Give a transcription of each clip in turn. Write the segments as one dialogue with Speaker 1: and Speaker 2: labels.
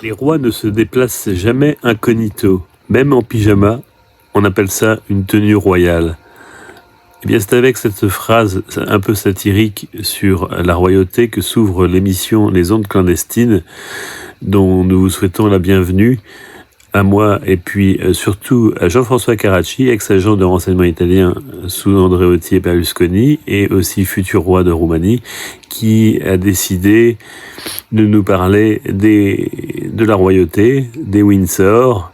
Speaker 1: Les rois ne se déplacent jamais incognito. Même en pyjama, on appelle ça une tenue royale. Eh bien, c'est avec cette phrase un peu satirique sur la royauté que s'ouvre l'émission Les Ondes clandestines, dont nous vous souhaitons la bienvenue, à moi et puis surtout à Jean-François Carracci, ex-agent de renseignement italien sous Andreotti et Berlusconi, et aussi futur roi de Roumanie, qui a décidé de nous parler de la royauté, des Windsor,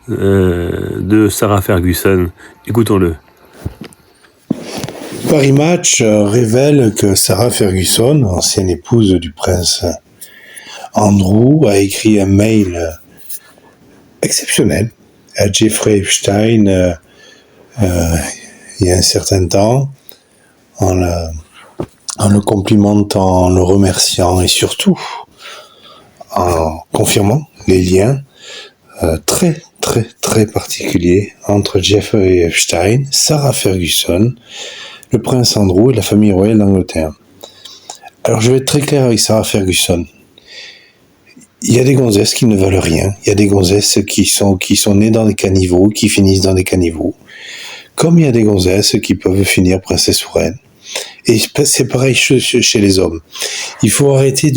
Speaker 1: de Sarah Ferguson. Écoutons-le.
Speaker 2: Paris Match révèle que Sarah Ferguson, ancienne épouse du prince Andrew, a écrit un mail exceptionnel à Jeffrey Epstein il y a un certain temps, en le complimentant, en le remerciant et surtout en confirmant les liens très très très particuliers entre Jeffrey Epstein, Sarah Ferguson, le prince Andrew et la famille royale d'Angleterre. Alors je vais être très clair avec Sarah Ferguson. Il y a des gonzesses qui ne valent rien. Il y a des gonzesses qui sont nées dans des caniveaux, qui finissent dans des caniveaux. Comme il y a des gonzesses qui peuvent finir princesse ou reine. Et c'est pareil chez les hommes. Il faut arrêter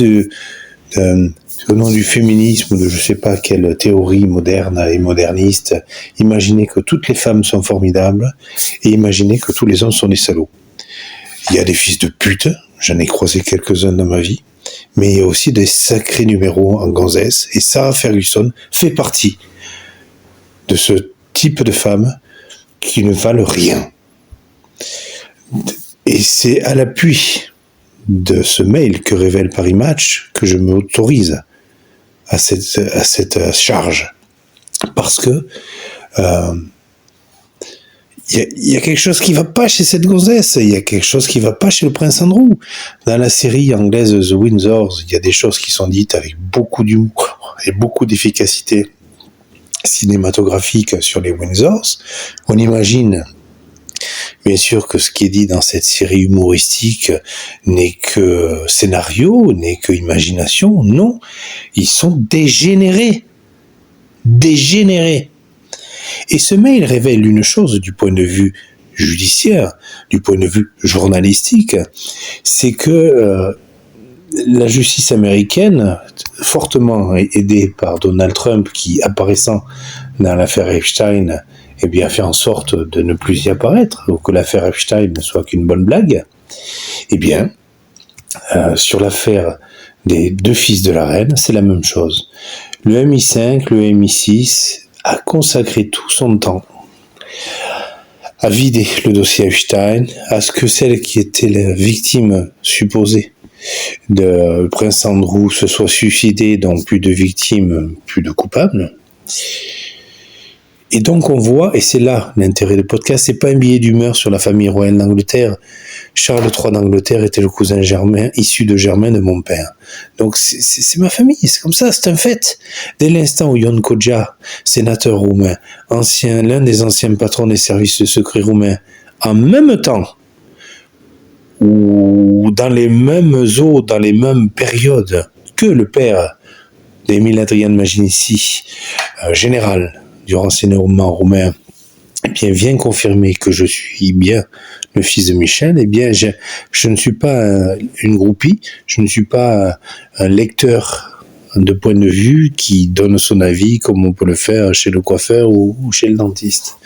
Speaker 2: au nom du féminisme, de je sais pas quelle théorie moderne et moderniste, imaginer que toutes les femmes sont formidables et imaginer que tous les hommes sont des salauds. Il y a des fils de pute, j'en ai croisé quelques-uns dans ma vie, mais il y a aussi des sacrés numéros en gonzesse, et Sarah Ferguson fait partie de ce type de femmes qui ne valent rien. Et c'est à l'appui de ce mail que révèle Paris Match que je m'autorise à cette charge. Parce que il y a quelque chose qui va pas chez cette gonzesse, il y a quelque chose qui va pas chez le prince Andrew. Dans la série anglaise The Windsors, il y a des choses qui sont dites avec beaucoup d'humour et beaucoup d'efficacité cinématographique sur les Windsors. On imagine bien sûr que ce qui est dit dans cette série humoristique n'est que scénario, n'est que imagination. Non, ils sont dégénérés. Dégénérés. Et ce mail révèle une chose du point de vue judiciaire, du point de vue journalistique, c'est que la justice américaine, fortement aidée par Donald Trump, qui, apparaissant dans l'affaire Epstein, eh bien, fait en sorte de ne plus y apparaître, ou que l'affaire Epstein ne soit qu'une bonne blague, eh bien, sur l'affaire des deux fils de la reine, c'est la même chose. Le MI5, le MI6 a consacré tout son temps à vider le dossier Epstein, à ce que celle qui était la victime supposée de prince Andrew se soit suicidée, donc plus de victimes, plus de coupables. Et donc on voit, et c'est là l'intérêt du podcast, c'est pas un billet d'humeur sur la famille royale d'Angleterre. Charles III d'Angleterre était le cousin germain, issu de Germain de mon père. Donc c'est ma famille, c'est comme ça, c'est un fait. Dès l'instant où Ion Kodja, sénateur roumain, l'un des anciens patrons des services de secret roumains, en même temps, ou dans les mêmes eaux, dans les mêmes périodes que le père d'Émile Adrian Magnici, général du renseignement roumain, eh bien, vient confirmer que je suis bien le fils de Michel, eh bien, je ne suis pas une groupie, je ne suis pas un lecteur de point de vue qui donne son avis comme on peut le faire chez le coiffeur ou chez le dentiste.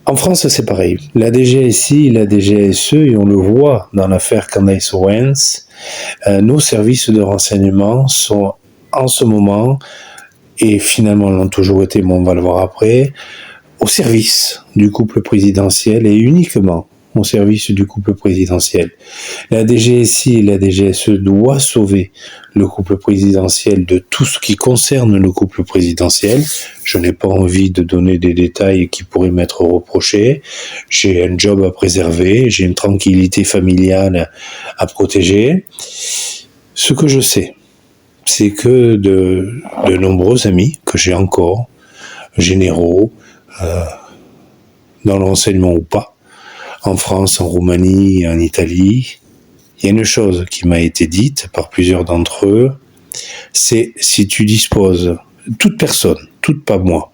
Speaker 2: En France, c'est pareil. La DGSI, la DGSE, et on le voit dans l'affaire Candace Owens, nos services de renseignement sont en ce moment, et finalement l'ont toujours été, mais on va le voir après, au service du couple présidentiel et uniquement au service du couple présidentiel. La DGSI et la DGSE doivent sauver le couple présidentiel de tout ce qui concerne le couple présidentiel. Je n'ai pas envie de donner des détails qui pourraient m'être reprochés. J'ai un job à préserver, j'ai une tranquillité familiale à protéger. Ce que je sais, c'est que de nombreux amis que j'ai encore, généraux, dans le renseignement ou pas, en France, en Roumanie, en Italie, il y a une chose qui m'a été dite par plusieurs d'entre eux, c'est si tu disposes, toute personne, pas moi,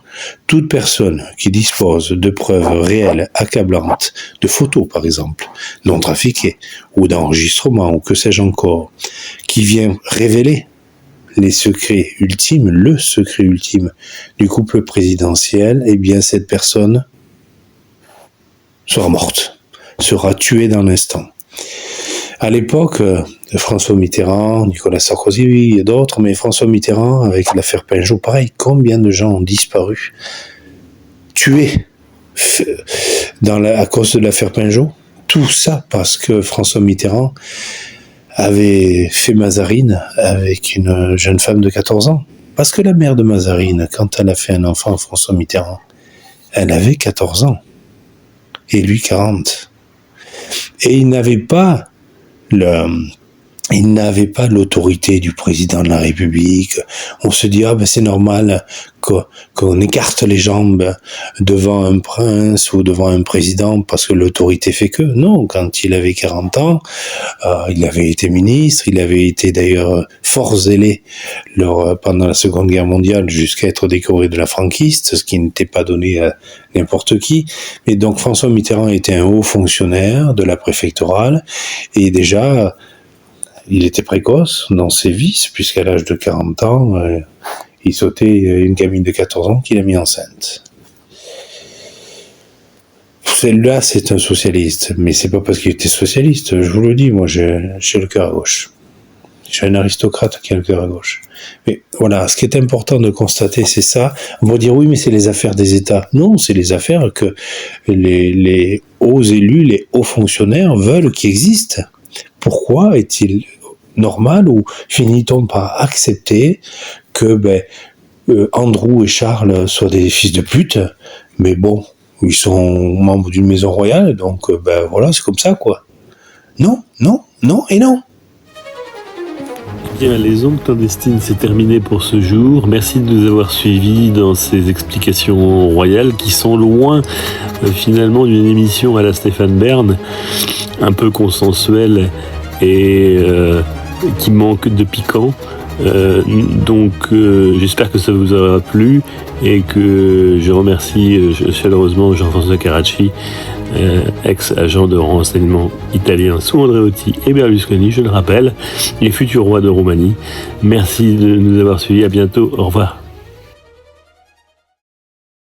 Speaker 2: toute personne qui dispose de preuves réelles, accablantes, de photos par exemple, non trafiquées, ou d'enregistrements, ou que sais-je encore, qui vient révéler les secrets ultimes, le secret ultime du couple présidentiel, eh bien cette personne sera morte, sera tuée dans l'instant. À l'époque, François Mitterrand, Nicolas Sarkozy et d'autres, mais François Mitterrand, avec l'affaire Pinjot, pareil, combien de gens ont disparu, tués à cause de l'affaire Pinjot? Tout ça parce que François Mitterrand avait fait Mazarine avec une jeune femme de 14 ans. Parce que la mère de Mazarine, quand elle a fait un enfant à François Mitterrand, elle avait 14 ans. Et lui 40. Et il n'avait pas l'autorité du président de la République. On se dit, c'est normal qu'on écarte les jambes devant un prince ou devant un président parce que l'autorité fait que. Non, quand il avait 40 ans, il avait été ministre, il avait été d'ailleurs fort zélé pendant la Seconde Guerre mondiale jusqu'à être décoré de la franquiste, ce qui n'était pas donné à n'importe qui. Mais donc François Mitterrand était un haut fonctionnaire de la préfectorale et déjà il était précoce dans ses vices, puisqu'à l'âge de 40 ans, il sautait une gamine de 14 ans qu'il a mis enceinte. Celle-là, c'est un socialiste, mais c'est pas parce qu'il était socialiste, je vous le dis, moi j'ai le cœur à gauche. Je suis un aristocrate qui a le cœur à gauche. Mais voilà, ce qui est important de constater, c'est ça. On va dire, oui, mais c'est les affaires des États. Non, c'est les affaires que les hauts élus, les hauts fonctionnaires veulent qu'il existe. Pourquoi est-il normal ou finit-on par accepter que Andrew et Charles soient des fils de pute, mais bon, ils sont membres d'une maison royale, donc voilà, c'est comme ça, quoi. Non, non, non et non.
Speaker 1: Bien, les ondes clandestines, c'est terminé pour ce jour. Merci de nous avoir suivis dans ces explications royales qui sont loin finalement d'une émission à la Stéphane Bern, un peu consensuelle et qui manque de piquant. Donc j'espère que ça vous aura plu et que je remercie chaleureusement Jean-François Carracci, ex-agent de renseignement italien sous Andreotti et Berlusconi, je le rappelle, les futurs rois de Roumanie. Merci de nous avoir suivis, à bientôt, au revoir.